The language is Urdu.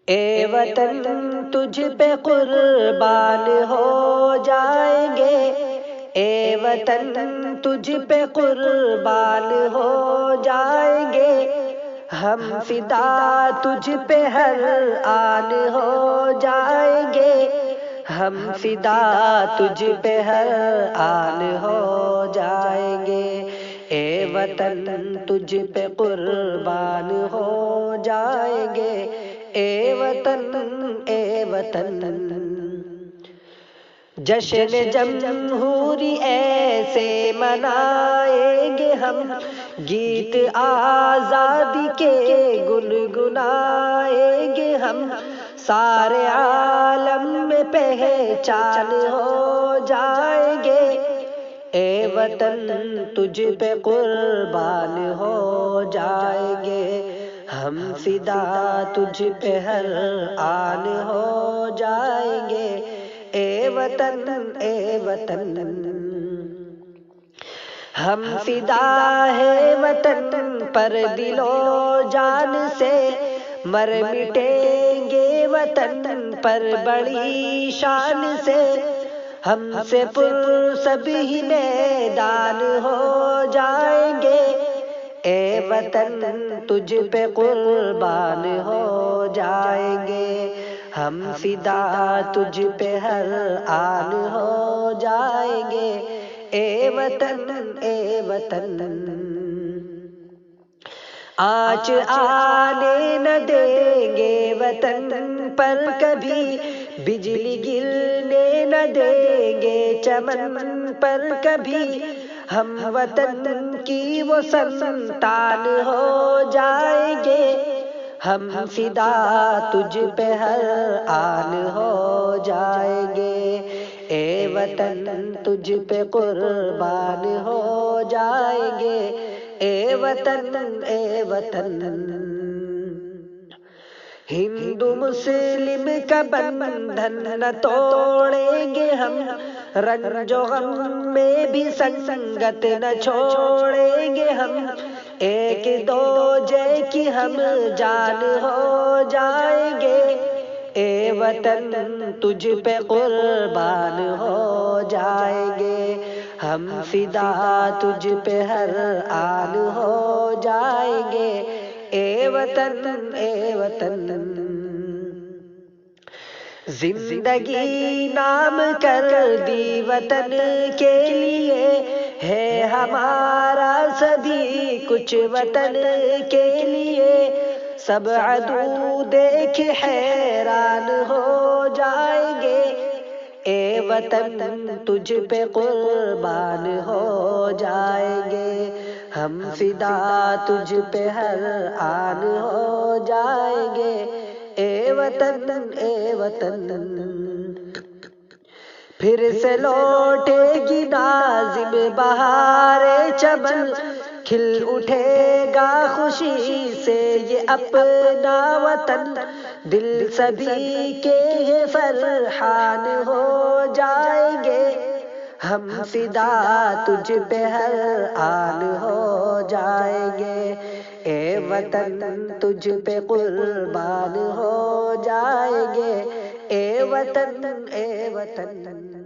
اے وطن تجھ پہ قربان ہو جائیں گے، اے وطن تجھ پہ قربان ہو جائیں گے، ہم فدا تجھ پہ ہر آن ہو جائیں گے، ہم فدا تجھ پہ ہر آن ہو جائیں گے، اے وطن تجھ پہ قربان ہو جائیں گے، اے وطن اے وطن۔ جشن جمہوری ایسے منائیں گے ہم، گیت آزادی کے گنگنائیں گے ہم، سارے عالم میں پہچان ہو جائیں گے، اے وطن تجھ پہ قربان ہو جائیں گے، ہم فدا تجھ پہ ہر آن ہو جائیں گے، اے وطن اے وطن۔ ہم فدا ہے وطن پر دل و جان سے، مر مٹیں گے وطن پر بڑی شان سے، ہم سے پرسب ہی میدان ہو جائیں گے، اے وطن تجھ پہ قربان ہو جائیں گے، ہم فدا تجھ پہ ہر آن ہو جائیں گے، اے وطن اے وطن۔ آنچ آنے نہ دیں گے وطن پر کبھی، بجلی گرنے نہ دیں گے چمن پر کبھی، ہم وطن کی وہ سنتان ہو جائیں گے، ہم فدا تجھ پہ ہر آن ہو جائیں گے، اے وطن تجھ پہ قربان ہو جائیں گے، اے وطن اے وطن۔ ہندو مسلم کا بندھن نہ توڑیں گے ہم، رنج و غم میں بھی سنگت نہ چھوڑیں گے ہم، ایک دوجے کی ہم جان ہو جائیں گے، اے وطن تجھ پہ قربان ہو جائیں گے، ہم فدا تجھ پہ ہر آن ہو جائیں گے، اے وطن اے وطن۔ زندگی نام کر دی وطن کے لیے، ہے ہمارا سبھی کچھ وطن کے لیے، سب عدو دیکھ حیران ہو جائیں گے، اے وطن تجھ پہ قربان ہو جائیں گے، ہم فدا تجھ پہ ہر آن ہو جائیں گے، اے وطن اے وطن۔ پھر سے لوٹے گی ناظم بہار چمن، کھل اٹھے گا خوشی سے یہ اپنا وطن، دل سبھی کے فرحان ہو جائیں گے، ہم فدا تجھ پہ ہر آن ہو جائیں گے، اے وطن تجھ پہ قربان ہو جائیں گے، اے وطن اے وطن۔